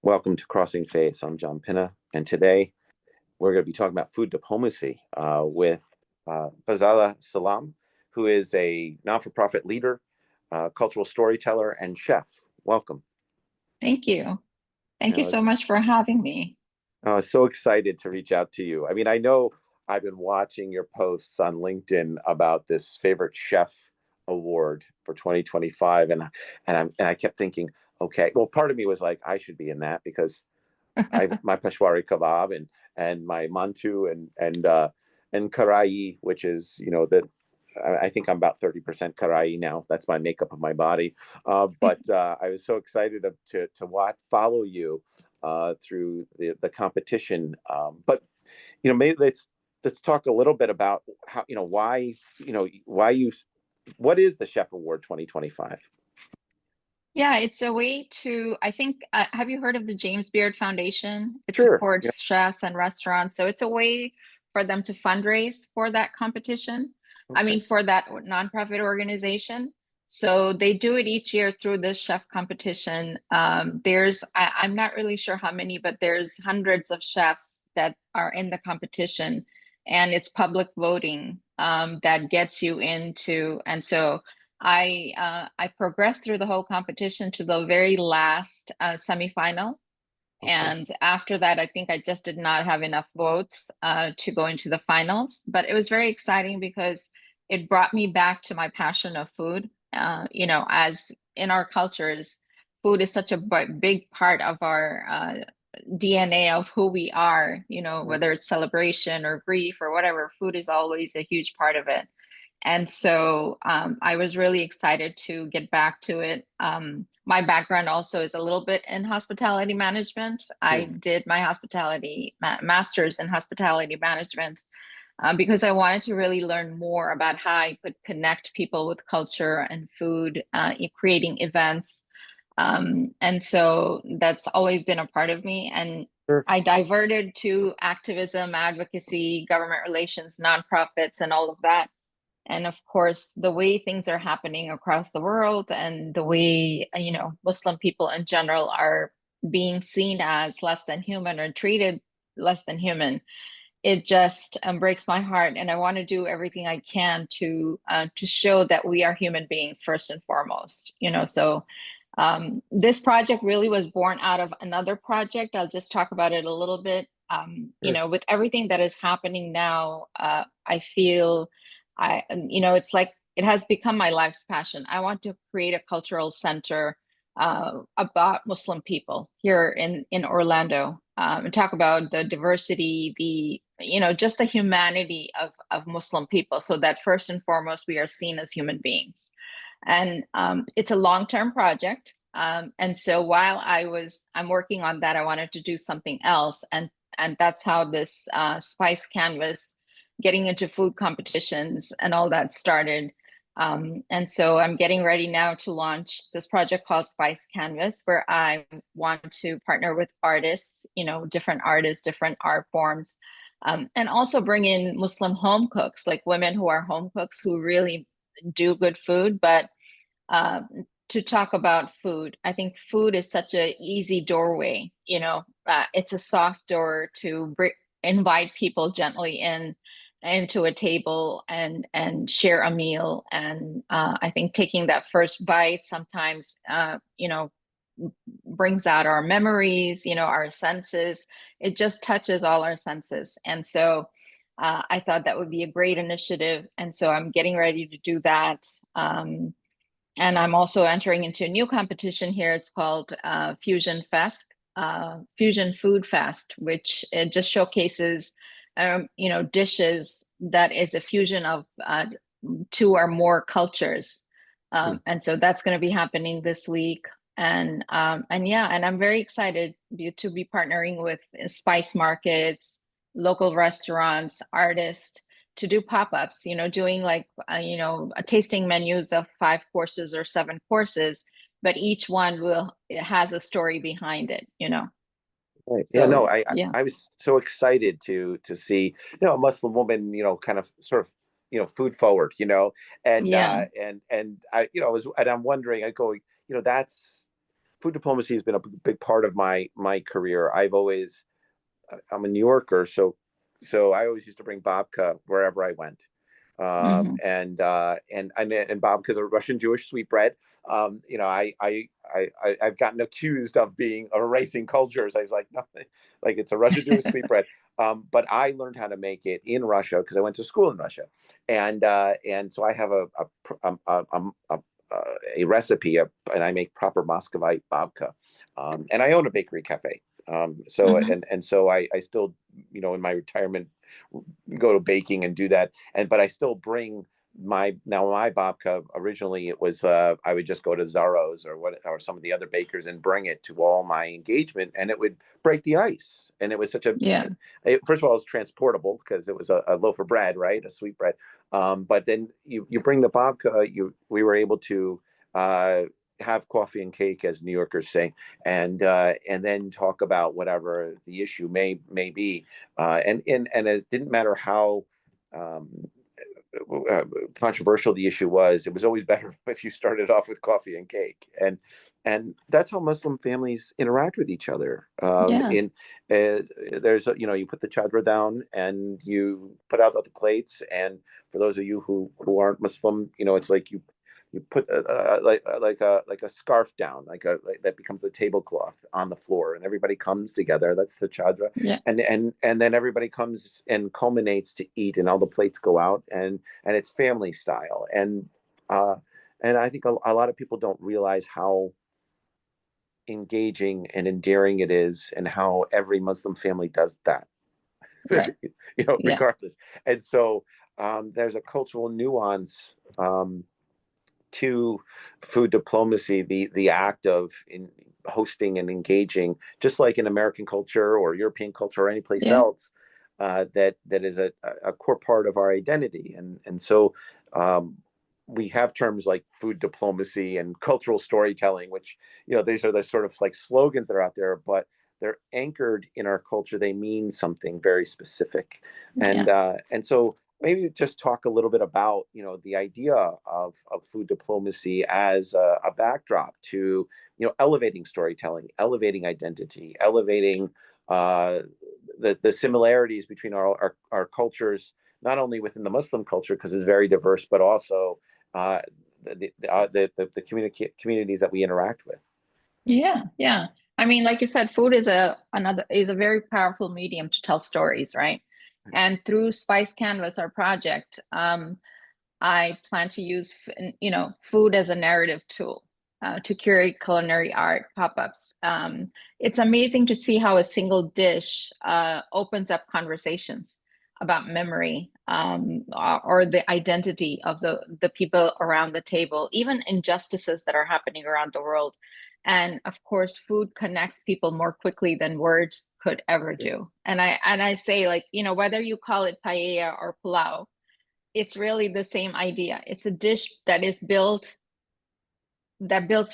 Welcome to Crossing Faiths. I'm John Pinna, and today we're going to be talking about food diplomacy with Ghazala Salam, who is a non-for-profit leader, cultural storyteller, and chef. Welcome. Thank you. You Thank you know, so it's much for having me. so excited to reach out to you. I mean, I know I've been watching your posts on LinkedIn about this favorite chef award for 2025, and I kept thinking, okay, well, part of me was like, I should be in that because I my Peshwari kebab and my mantu and karai, which is that I think I'm about 30% karai now. That's my makeup of my body. But I was so excited to follow you through the competition. But maybe let's talk a little bit about how why you what is the Chef Award 2025? Yeah, it's a way to, I think, have you heard of the James Beard Foundation? It Sure. Yeah. supports chefs and restaurants. So it's a way for them to fundraise for that competition. I Okay. mean, for that nonprofit organization. So they do it each year through this chef competition. I'm not really sure how many, but there's hundreds of chefs that are in the competition, and it's public voting that gets you into. And so I progressed through the whole competition to the very last semifinal. Okay. And after that, I think I just did not have enough votes to go into the finals. But it was very exciting because it brought me back to my passion of food. As in our cultures, food is such a big part of our DNA of who we are, Yeah. whether it's celebration or grief or whatever, food is always a huge part of it. And so I was really excited to get back to it. My background also is a little bit in hospitality management. I Hmm. did my master's in hospitality management because I wanted to really learn more about how I could connect people with culture and food, creating events. And so that's always been a part of me. And Sure. I diverted to activism, advocacy, government relations, nonprofits, and all of that. And of course, the way things are happening across the world and the way, Muslim people in general are being seen as less than human or treated less than human, it just breaks my heart. And I want to do everything I can to show that we are human beings first and foremost. So this project really was born out of another project. I'll just talk about it a little bit. Sure. With everything that is happening now, I feel it's like it has become my life's passion. I want to create a cultural center about Muslim people here in Orlando, and talk about the diversity, just the humanity of Muslim people, so that first and foremost we are seen as human beings. And it's a long-term project. And so while I'm working on that, I wanted to do something else, and that's how this Spice Canvas, getting into food competitions and all that started. And so I'm getting ready now to launch this project called Spice Canvas, where I want to partner with artists, different artists, different art forms, and also bring in Muslim home cooks, like women who are home cooks who really do good food. But uh, to talk about food, I think food is such an easy doorway. It's a soft door to invite people gently into a table and share a meal. And I think taking that first bite sometimes, brings out our memories, our senses. It just touches all our senses. And so I thought that would be a great initiative. And so I'm getting ready to do that. And I'm also entering into a new competition here. It's called Fusion Fest, Fusion Food Fest, which it just showcases, dishes that is a fusion of two or more cultures. Hmm. And so that's going to be happening this week. And yeah, and I'm very excited to be partnering with spice markets, local restaurants, artists to do pop-ups, doing like, a tasting menus of 5 courses or 7 courses, but each one it has a story behind it. Right. Yeah, no, So yeah, I was so excited to see, a Muslim woman, kind of sort of, food forward, and yeah, and I was and I'm wondering, I go, that's food diplomacy has been a big part of my career. I'm a New Yorker, so I always used to bring babka wherever I went. Hmm. And babka is a Russian Jewish sweetbread. I've gotten accused of being of erasing cultures. I was like, no, like it's a Russian Jewish sweetbread. But I learned how to make it in Russia because I went to school in Russia, and so I have a recipe, and I make proper Muscovite babka, and I own a bakery cafe. Hmm. So I still, in my retirement, go to baking and do that, but I still bring my babka. Originally it was I would just go to Zaro's or some of the other bakers and bring it to all my engagement, and it would break the ice. And it was such a Yeah. first of all, it was transportable because it was a loaf of bread, right, a sweet bread. But then you bring the babka. We were able to uh, have coffee and cake, as New Yorkers say, and then talk about whatever the issue may be. And it didn't matter how um, controversial the issue was. It was always better if you started off with coffee and cake, and that's how Muslim families interact with each other. Yeah. In there's you put the chadra down and you put out the plates, and for those of you who aren't Muslim, it's like you put like a scarf down, that becomes a tablecloth on the floor, and everybody comes together. That's the chadra, Yeah. and then everybody comes and culminates to eat, and all the plates go out, and it's family style, uh, and I think a lot of people don't realize how engaging and endearing it is, and how every Muslim family does that, Right. Yeah. regardless. And so there's a cultural nuance to food diplomacy, the act of hosting and engaging, just like in American culture or European culture or any place Yeah. else, that is a core part of our identity. And so we have terms like food diplomacy and cultural storytelling, which, these are the sort of like slogans that are out there, but they're anchored in our culture. They mean something very specific. Yeah. And so maybe just talk a little bit about, the idea of food diplomacy as a backdrop to, elevating storytelling, elevating identity, elevating the similarities between our cultures, not only within the Muslim culture because it's very diverse, but also uh, the communities that we interact with. Yeah. Yeah. I mean, like you said, food is a very powerful medium to tell stories, right? And through Spice Canvas, our project, I plan to use, food as a narrative tool to curate culinary art pop-ups. It's amazing to see how a single dish opens up conversations about memory, or the identity of the people around the table, even injustices that are happening around the world. And of course, food connects people more quickly than words could ever Yeah, do. And I say, like, whether you call it paella or pulao, it's really the same idea. It's a dish that builds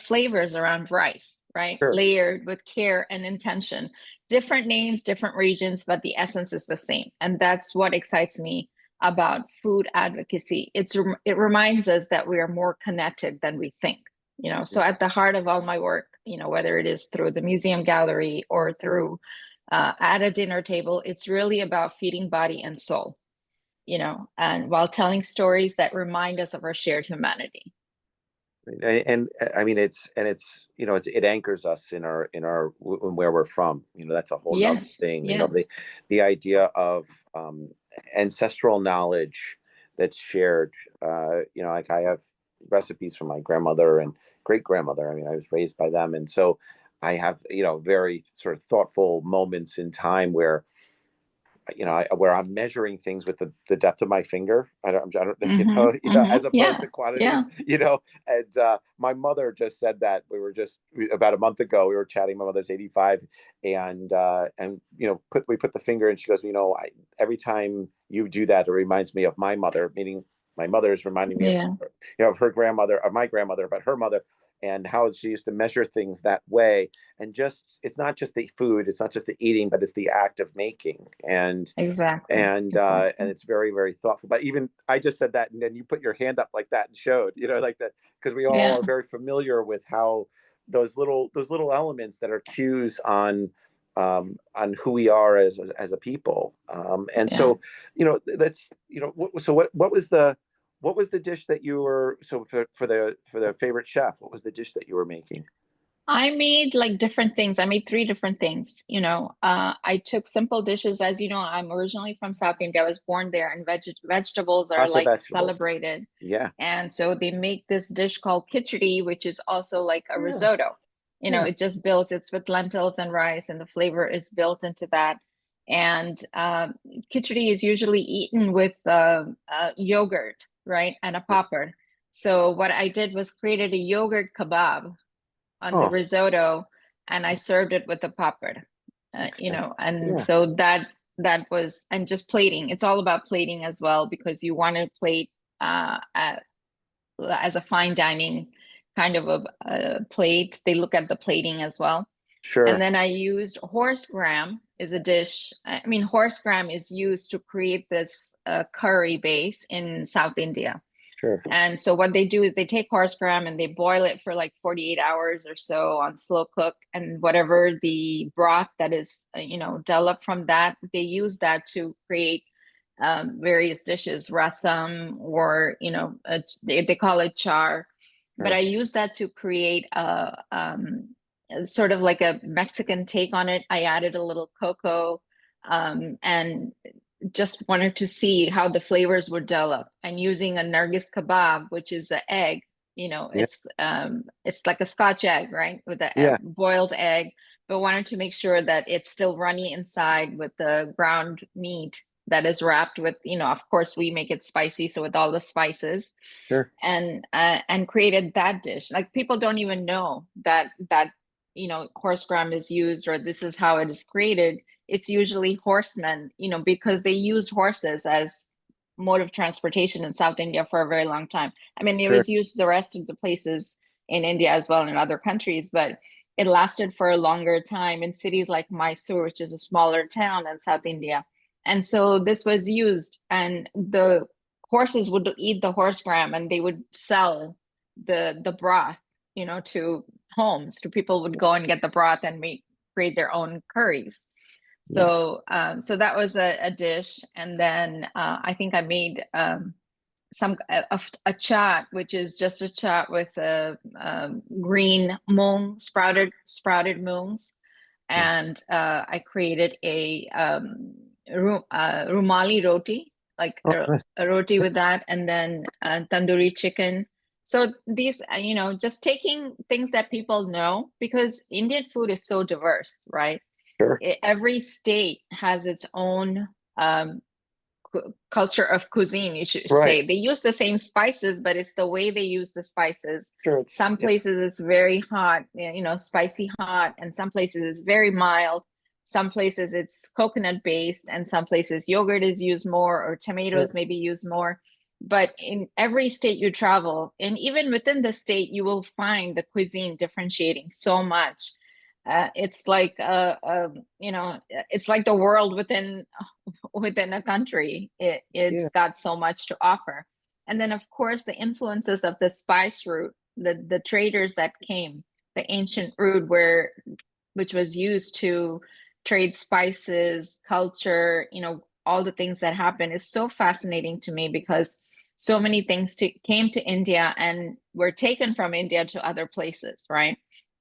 flavors around rice, right? sure. Layered with care and intention. Different names, different regions, but the essence is the same. And that's what excites me about food advocacy. It reminds us that we are more connected than we think. So at the heart of all my work, whether it is through the museum gallery or through at a dinner table, it's really about feeding body and soul, and while telling stories that remind us of our shared humanity. And I mean, it anchors us in where we're from. That's a whole nother Yes, thing. yes. The idea of ancestral knowledge that's shared. Like I have recipes from my grandmother and great grandmother. I mean, I was raised by them, and so I have, very sort of thoughtful moments in time where, where I'm measuring things with the depth of my finger. I don't, Mm-hmm, as mm-hmm. opposed Yeah, to quantity, yeah, And my mother just said that about a month ago, we were chatting. My mother's 85, and we put the finger, and she goes, every time you do that, it reminds me of my mother, meaning my mother is reminding me of, yeah, of her grandmother, of my grandmother, but her mother, and how she used to measure things that way. And just, it's not just the food, it's not just the eating, but it's the act of making. exactly, And exactly. it's very, very thoughtful. But even I just said that, and then you put your hand up like that and showed, like that, because we all Yeah, are very familiar with how those little elements that are cues on who we are as a people. And Yeah. so, that's, so what was the dish that you were, so for the favorite chef, what was the dish that you were making? I made like different things. I made three different things. I took simple dishes. As you know, I'm originally from South India. I was born there, and vegetables are Lots of like vegetables. celebrated. Yeah. And so they make this dish called khichdi, which is also like a Yeah. risotto. Yeah. It just builds, it's with lentils and rice, and the flavor is built into that. And khichdi is usually eaten with yogurt, right? And a papad. So what I did was created a yogurt kebab on the Oh, risotto, and I served it with a papad. okay. And Yeah. so that was, and just plating. It's all about plating as well, because you want to plate as a fine dining kind of a plate. They look at the plating as well. And Sure. then I used horse gram is a dish. I mean, horse gram is used to create this curry base in South India. Sure. And so what they do is they take horse gram and they boil it for like 48 hours or so on slow cook. And whatever the broth that is, developed from that, they use that to create various dishes, rasam, or, they call it char. But I Sure. use that to create sort of like a Mexican take on it. I added a little cocoa, and just wanted to see how the flavors would develop. And using a nargis kebab, which is an egg, Yeah. it's like a Scotch egg, right, with a Yeah. boiled egg, but wanted to make sure that it's still runny inside with the ground meat that is wrapped with, of course we make it spicy, so with all the spices, Sure. and created that dish. Like, people don't even know that horse gram is used, or this is how it is created. It's usually horsemen, because they used horses as mode of transportation in South India for a very long time. I mean, it Sure. was used the rest of the places in India as well, in other countries, but it lasted for a longer time in cities like Mysore, which is a smaller town in South India. And so this was used, and the horses would eat the horse gram, and they would sell the broth, to homes, to people would go and get the broth and create their own curries. Yeah. So that was a dish. And then I think I made a chaat, which is just a chaat with green moong, sprouted moongs. Mm. And I created a rumali roti, like Oh, nice. a roti with that, and then tandoori chicken. So these, just taking things that people know, because Indian food is so diverse, right? Sure. Every state has its own culture of cuisine, you should Right. say. They use the same spices, but it's the way they use the spices. Sure. Some Yeah. places it's very hot, spicy hot, and some places it's very mild. Some places it's coconut based, and some places yogurt is used more, or tomatoes Sure. maybe used more. But in every state you travel, and even within the state, you will find the cuisine differentiating so much. It's like it's like the world within a country. Yeah. It's got so much to offer. And then of course the influences of the spice route, the traders that came, the ancient route which was used to trade spices, culture, all the things that happen, is so fascinating to me, because so many things came to India and were taken from India to other places, right?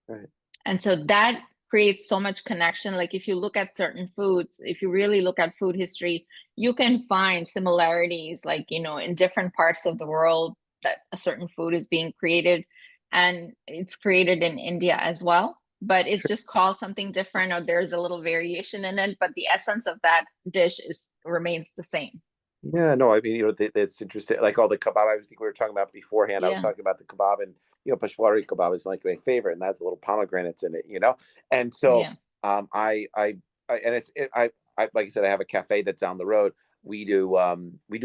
Right. And so that creates so much connection. Like, if you look at certain foods, if you really look at food history, you can find similarities, like, in different parts of the world, that a certain food is being created, and it's created in India as well. But it's Sure. just called something different, or there's a little variation in it. But the essence of that dish remains the same. Yeah, no, I mean, it's interesting. Like all the kebab, I think we were talking about beforehand. I was Yeah. talking about the kebab, and Peshwari kebab is like my favorite, and that's a little pomegranates in it. And so, Yeah. and like I said, I have a cafe that's down the road. We do a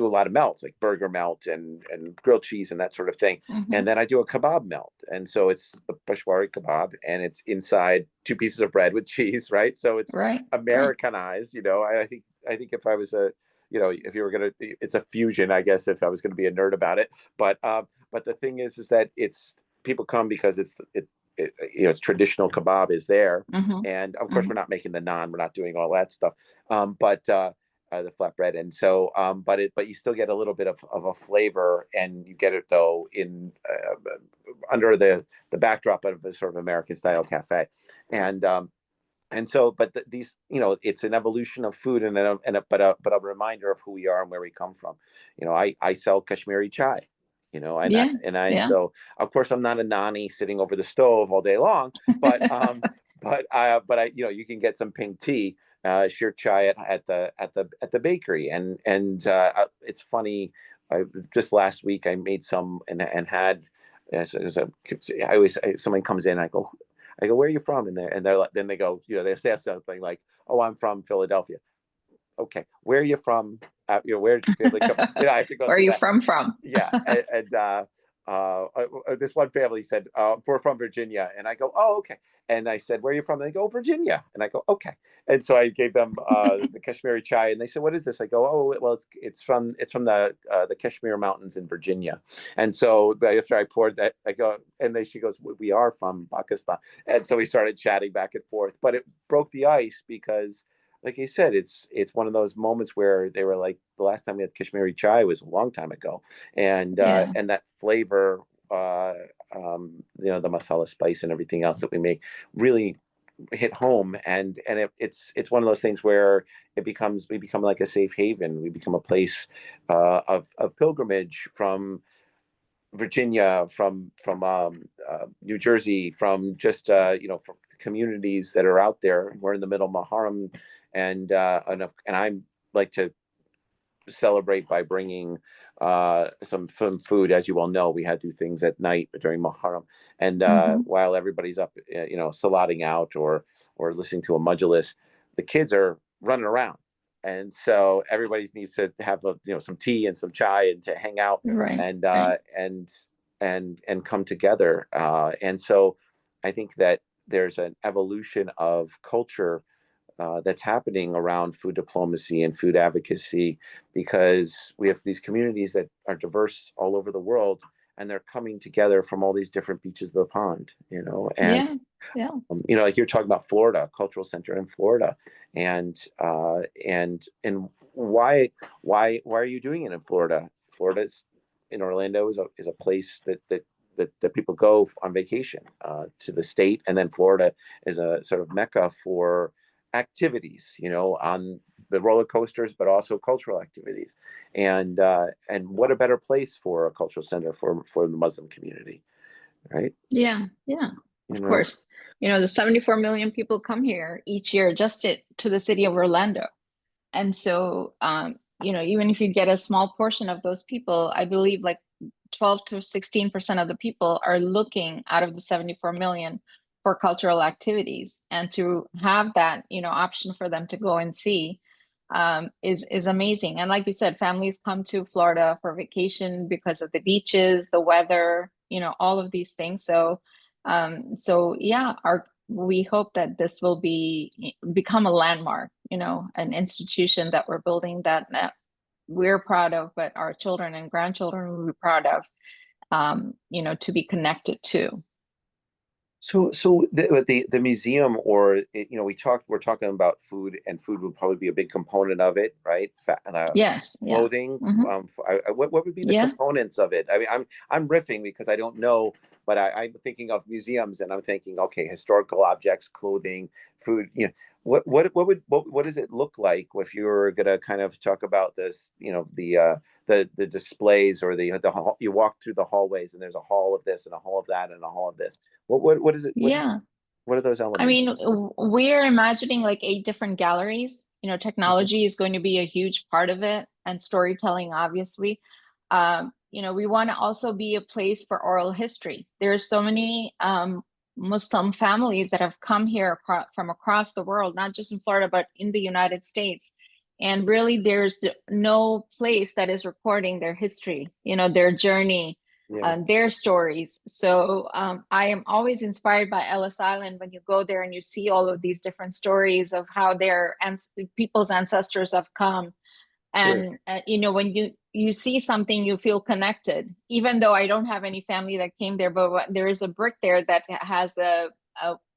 lot of melts, like burger melt and grilled cheese and that sort of thing. Hmm. And then I do a kebab melt, and so it's the Peshwari kebab, and it's inside two pieces of bread with cheese, right? So it's Right. Right. Americanized. I think if I was if you were gonna, it's a fusion, I guess, if I was gonna be a nerd about it. But the thing is that it's people come because it's traditional kebab is there. Hmm. And of course, Hmm. we're not making the naan, we're not doing all that stuff. But the flatbread, and so but you still get a little bit of a flavor, and you get it though in under the backdrop of a sort of American style cafe. And so but these, it's an evolution of food, but a reminder of who we are and where we come from. I sell Kashmiri chai, Yeah, and yeah. so of course I'm not a nani sitting over the stove all day long, but I, you can get some pink tea, sheer chai at the bakery. And it's funny, just last week I made some and had, I always, someone comes in, I go, where are you from? And they're like, then they go, they say something like, oh, I'm from Philadelphia. Okay, where are you from? Where did your family come from? I have to go Where are through you that. from? Yeah, this one family said, we're from Virginia, and I go, oh, okay. And I said, where are you from? And they go, Virginia, and I go, okay. And so I gave them the Kashmiri chai, and they said, what is this? I go, oh, well, it's from the Kashmir Mountains in Virginia. And so after I poured that, I go, and she goes, we are from Pakistan. And so we started chatting back and forth, but it broke the ice because, like I said, it's one of those moments where they were like, the last time we had Kashmiri chai was a long time ago, Yeah, and that flavor, the masala spice and everything else that we make really hit home, and it's one of those things where we become like a safe haven. We become a place of pilgrimage from Virginia, from New Jersey, from just from communities that are out there. We're in the middle of Muharram, and I like to celebrate by bringing some food. As you all know, we had to do things at night during Muharram, and hmm, while everybody's up, salating out or listening to a majlis, the kids are running around, and so everybody needs to have some tea and some chai and to hang out right, and right. and come together. And so I think that there's an evolution of culture that's happening around food diplomacy and food advocacy, because we have these communities that are diverse all over the world, and they're coming together from all these different beaches of the pond, and Yeah, yeah. like you're talking about Florida, cultural center in Florida, and why are you doing it in Florida? Florida's in Orlando is a place that people go on vacation to the state, and then Florida is a sort of mecca for activities, on the roller coasters, but also cultural activities. And what a better place for a cultural center for the Muslim community, right? Yeah, yeah, You of know, course. The 74 million people come here each year just to the city of Orlando. And so, even if you get a small portion of those people, I believe like 12 to 16% of the people are looking out of the 74 million for cultural activities. And to have that, option for them to go and see is amazing. And like you said, families come to Florida for vacation because of the beaches, the weather, all of these things. So yeah, we hope that this will become a landmark, an institution that we're building that we're proud of, but our children and grandchildren will be proud of, to be connected to. so the museum, or we're talking about food, and food would probably be a big component of it, right? Yes, yeah. Clothing. Hmm. What would be the Yeah, components of it? I mean, I'm riffing because I don't know, but I'm thinking of museums, and I'm thinking, okay, historical objects, clothing, food. What does it look like if you were gonna kind of talk about this? The displays, or you walk through the hallways, and there's a hall of this and a hall of that and a hall of this. What is it? yeah. What are those I elements? mean, we're imagining like 8 different galleries. Technology is going to be a huge part of it, and storytelling, obviously. We want to also be a place for oral history. There are so many Muslim families that have come here from across the world, not just in Florida, but in the United States. And really, there's no place that is recording their history, their journey, Yeah. their stories. So I am always inspired by Ellis Island when you go there and you see all of these different stories of how people's ancestors have come. Sure. And when you see something, you feel connected, even though I don't have any family that came there, but there is a brick there that has a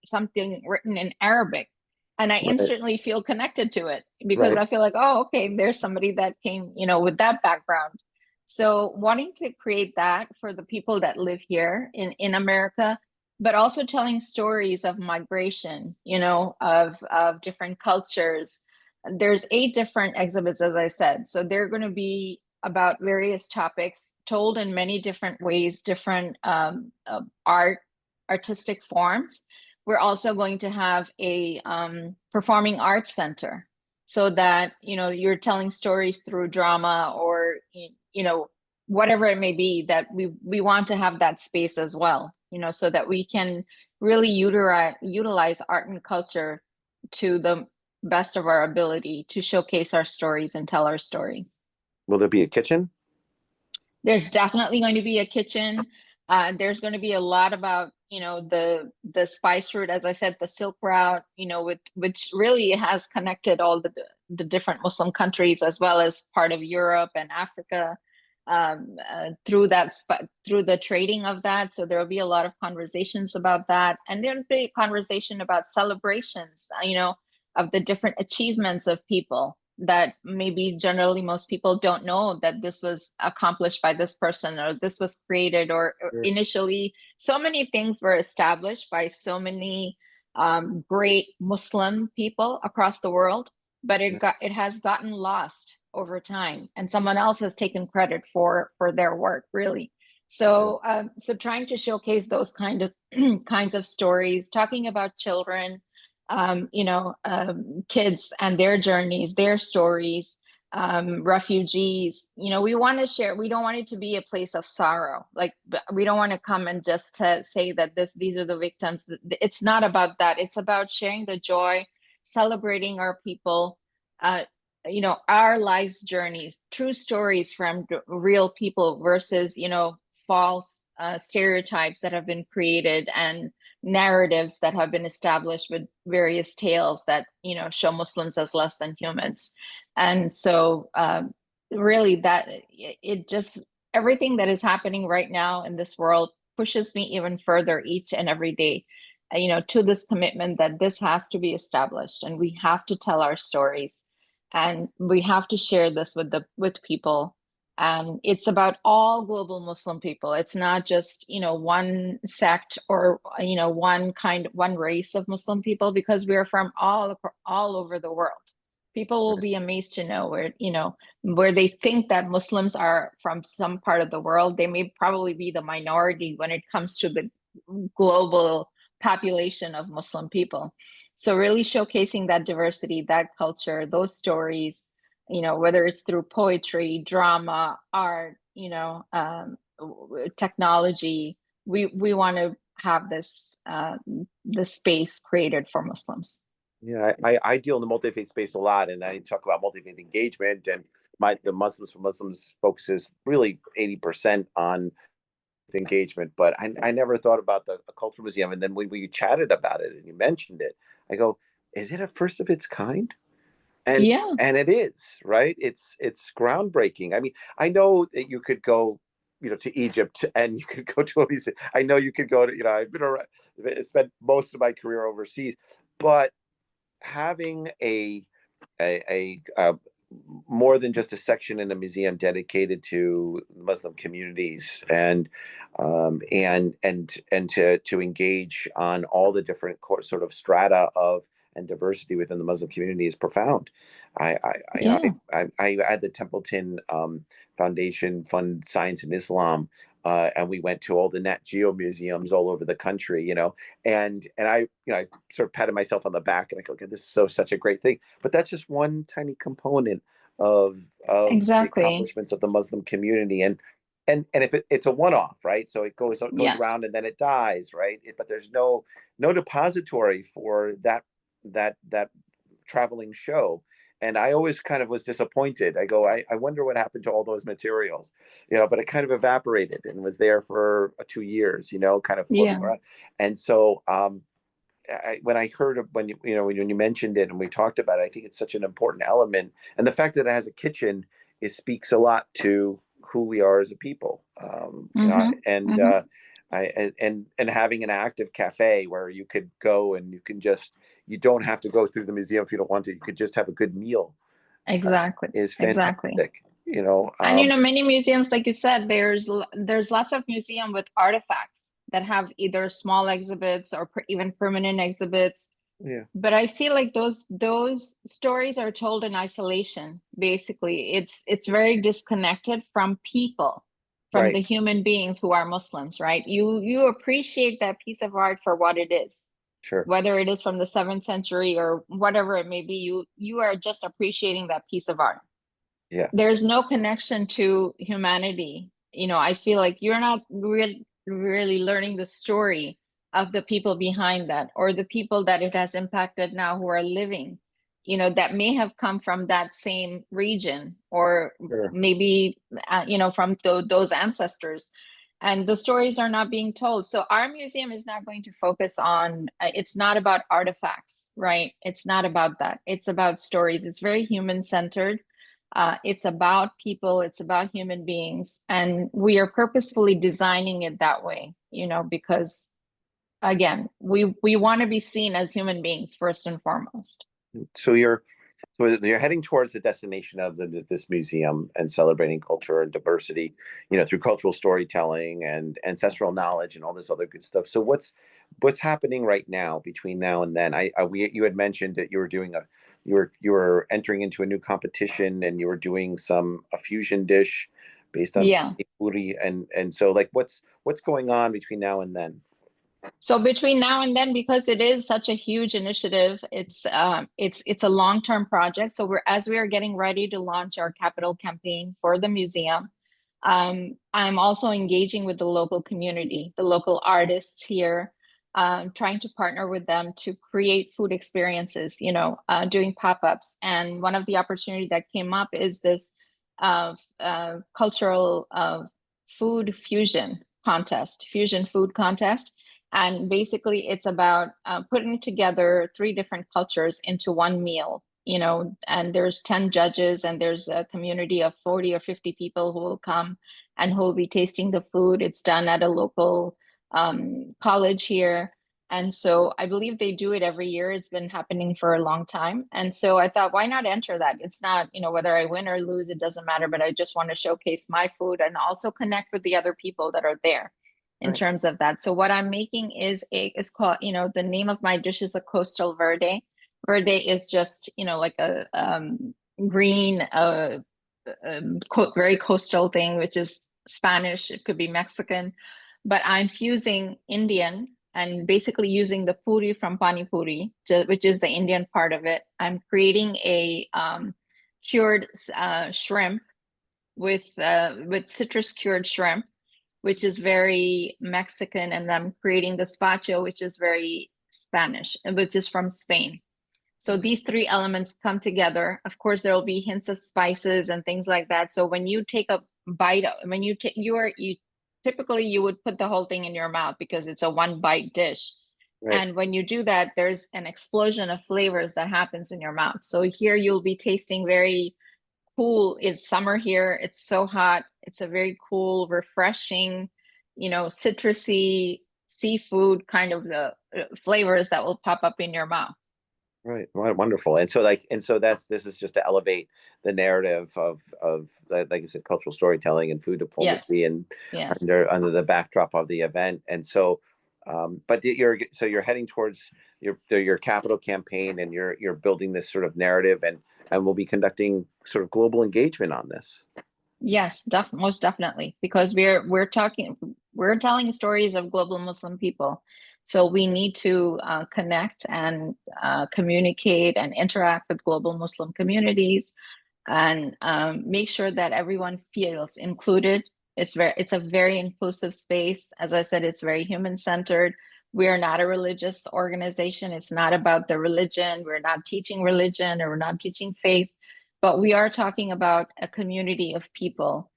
something written in Arabic, and I Right. instantly feel connected to it because Right. I feel like, oh, okay, there's somebody that came, with that background. So wanting to create that for the people that live here in America, but also telling stories of migration, of different cultures. There's 8 different exhibits, as I said. So they're going to be about various topics told in many different ways, different artistic forms. We're also going to have a performing arts center so that, you're telling stories through drama or, whatever it may be, that we want to have that space as well, so that we can really utilize art and culture to the best of our ability to showcase our stories and tell our stories. Will there be a kitchen? There's definitely going to be a kitchen. There's going to be a lot about, the spice route, as I said, the Silk Route, which really has connected all the different Muslim countries as well as part of Europe and Africa through through the trading of that. So there will be a lot of conversations about that, and there'll be a conversation about celebrations, of the different achievements of people that maybe generally most people don't know that this was accomplished by this person or this was created or Sure. initially. So many things were established by so many great Muslim people across the world, but it has gotten lost over time, and someone else has taken credit for their work, really. Yeah. So trying to showcase those kinds of stories, talking about children, kids and their journeys, their stories, refugees. We want to share. We don't want it to be a place of sorrow. Like we don't want to come and just to say that these are the victims. It's not about that. It's about sharing the joy, celebrating our people. Uh, our life's journeys, true stories from real people versus false stereotypes that have been created and narratives that have been established with various tales that show Muslims as less than humans. And so really that it just everything that is happening right now in this world pushes me even further each and every day, to this commitment that this has to be established and we have to tell our stories and we have to share this with people. And it's about all global Muslim people. It's not just, one sect or, one race of Muslim people, because we are from all over the world. People will be amazed to know where they think that Muslims are from some part of the world. They may probably be the minority when it comes to the global population of Muslim people. So really showcasing that diversity, that culture, those stories, whether it's through poetry, drama, art, technology, we want to have this space created for Muslims. Yeah, I deal in the multi-faith space a lot, and I talk about multi-faith engagement, and the Muslims for Muslims focuses really 80% on engagement. But I never thought about the cultural museum, and then when we chatted about it and you mentioned it, I go, is it a first of its kind? And Yeah, and it is, right? It's groundbreaking. I mean, I know that you could go, to Egypt, and you could go to a museum. I know you could go to, I've been around, spent most of my career overseas, but having a more than just a section in a museum dedicated to Muslim communities, and to engage on all the different sort of strata of and diversity within the Muslim community is profound. yeah, I had the Templeton Foundation Fund Science and Islam, and we went to all the Nat Geo museums all over the country, and I sort of patted myself on the back and I go, okay, this is such a great thing. But that's just one tiny component of the exactly. accomplishments of the Muslim community. And if it's a one-off, right? So it goes Yes. around and then it dies, right? But there's no depository for that traveling show. And I always kind of was disappointed. I go, I wonder what happened to all those materials, but it kind of evaporated and was there for 2 years, kind of floating Yeah. around. And so when I heard of when you mentioned it and we talked about it, I think it's such an important element, and the fact that it has a kitchen is speaks a lot to who we are as a people. Mm-hmm. And Mm-hmm. and having an active cafe where you could go and you don't have to go through the museum if you don't want to. You could just have a good meal. Exactly. Is Exactly. fantastic. You know, And many museums, like you said, there's lots of museum with artifacts that have either small exhibits or even permanent exhibits. yeah, But I feel like those stories are told in isolation. Basically, it's very disconnected from people, from right, the human beings who are Muslims, right? You appreciate that piece of art for what it is, sure, whether it is from the 7th century or whatever it may be. You are just appreciating that piece of art. yeah, There's no connection to humanity. I feel like you're not really learning the story of the people behind that, or the people that it has impacted now who are living, that may have come from that same region, or sure, maybe from those ancestors, and the stories are not being told. So our museum is not going to focus on, it's not about artifacts, right? It's not about that. It's about stories. It's very human centered. It's about people, it's about human beings, and we are purposefully designing it that way, because again, we want to be seen as human beings first and foremost. so you're heading towards the destination of this museum and celebrating culture and diversity, through cultural storytelling and ancestral knowledge and all this other good stuff. So what's happening right now between now and then? You had mentioned that you were entering into a new competition and you were doing a fusion dish based on Yeah. puri, and so like what's going on between now and then? So between now and then, because it is such a huge initiative, it's a long-term project. So as we are getting ready to launch our capital campaign for the museum, I'm also engaging with the local community, the local artists here, trying to partner with them to create food experiences, doing pop-ups. And one of the opportunity that came up is this cultural food fusion food contest. And basically, it's about putting together 3 different cultures into one meal, and there's 10 judges, and there's a community of 40 or 50 people who will come and who will be tasting the food. It's done at a local college here. And so I believe they do it every year. It's been happening for a long time. And so I thought, why not enter that? It's not, whether I win or lose, it doesn't matter, but I just want to showcase my food and also connect with the other people that are there in Right. terms of that. So what I'm making is called, the name of my dish is a coastal verde. Verde is just, like a green, very coastal thing, which is Spanish. It could be Mexican, but I'm fusing Indian and basically using the puri from pani puri, which is the Indian part of it. I'm creating a cured shrimp with citrus cured shrimp, which is very Mexican, and I'm creating gazpacho, which is very Spanish, which is from Spain. So these 3 elements come together. Of course, there will be hints of spices and things like that. So when you take a bite, when you take you typically you would put the whole thing in your mouth because it's a one bite dish. Right. And when you do that, there's an explosion of flavors that happens in your mouth. So here you'll be tasting very cool. It's summer here. It's so hot. It's a very cool, refreshing, citrusy seafood kind of the flavors that will pop up in your mouth. Right. Wonderful. And so this is just to elevate the narrative of like I said, cultural storytelling and food Yes. diplomacy, and Yes. under the backdrop of the event. And so, but you're heading towards your capital campaign, and you're building this sort of narrative, and we'll be conducting sort of global engagement on this. Yes, most definitely, because we're telling stories of global Muslim people, so we need to connect and communicate and interact with global Muslim communities, and make sure that everyone feels included. It's a very inclusive space. As I said, it's very human centered. We are not a religious organization. It's not about the religion. We're not teaching religion, or we're not teaching faith, but we are talking about a community of people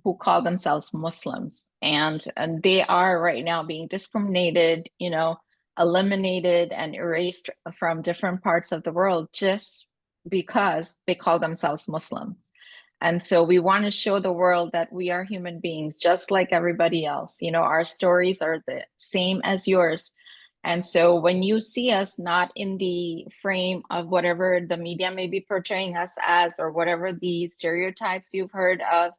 who call themselves Muslims, and they are right now being discriminated, eliminated and erased from different parts of the world just because they call themselves Muslims. And so we want to show the world that we are human beings, just like everybody else. You know, our stories are the same as yours. And so when you see us not in the frame of whatever the media may be portraying us as, or whatever the stereotypes you've heard of,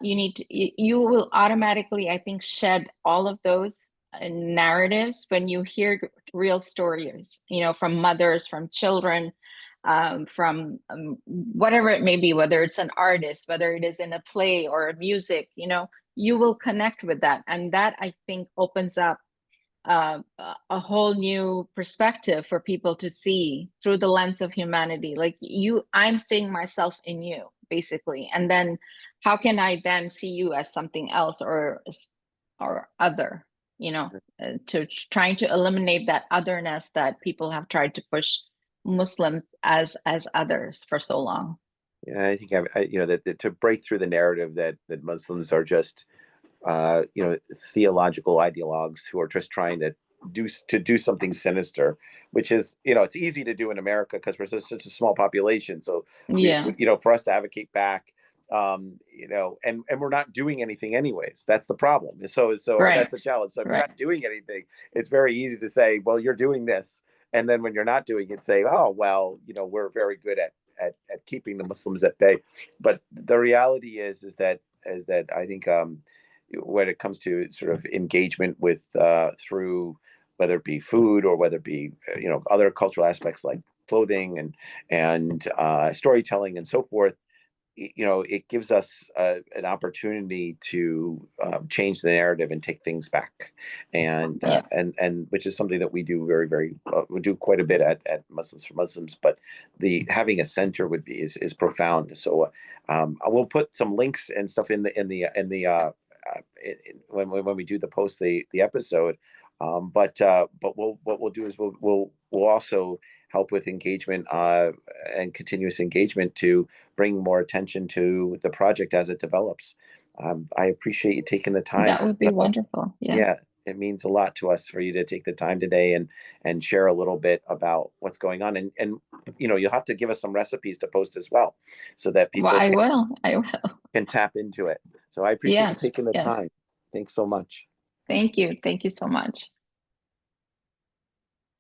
you will automatically, I think, shed all of those narratives when you hear real stories, you know, from mothers, from children, from whatever it may be, whether it's an artist, whether it is in a play or music, you know, you will connect with that. And that, I think, opens up uh, a whole new perspective for people to see through the lens of humanity. Like you, I'm seeing myself in you, basically. And then how can I then see you as something else or other, you know, to trying to eliminate that otherness that people have tried to push Muslims as others for so long. Yeah, I think you know that to break through the narrative that Muslims are just you know, theological ideologues who are just trying to do something sinister, which is, you know, it's easy to do in America because we're such a small population. So Yeah, you know, for us to advocate back, you know, and we're not doing anything anyways. That's the problem. So that's the right, challenge. So if you're right. not doing anything, it's very easy to say, well, you're doing this, and then when you're not doing it, say, oh, well, you know, we're very good at keeping the Muslims at bay. But the reality is that I think when it comes to sort of engagement with through whether it be food or whether it be you know, other cultural aspects like clothing and storytelling and so forth, you know, it gives us an opportunity to change the narrative and take things back, Yes. and which is something that we do very we do quite a bit at Muslims for Muslims. But the having a center would be is profound. So I will put some links and stuff when we do the post the episode. But what we'll do is we'll also help with engagement and continuous engagement to bring more attention to the project as it develops. I appreciate you taking the time. That would be wonderful. Yeah. Yeah, it means a lot to us for you to take the time today and share a little bit about what's going on. And you know, you'll have to give us some recipes to post as well, so that Well, people I will. I will. can tap into it. So I appreciate you Yes. taking the Yes. time. Thanks so much. Thank you. Thank you so much.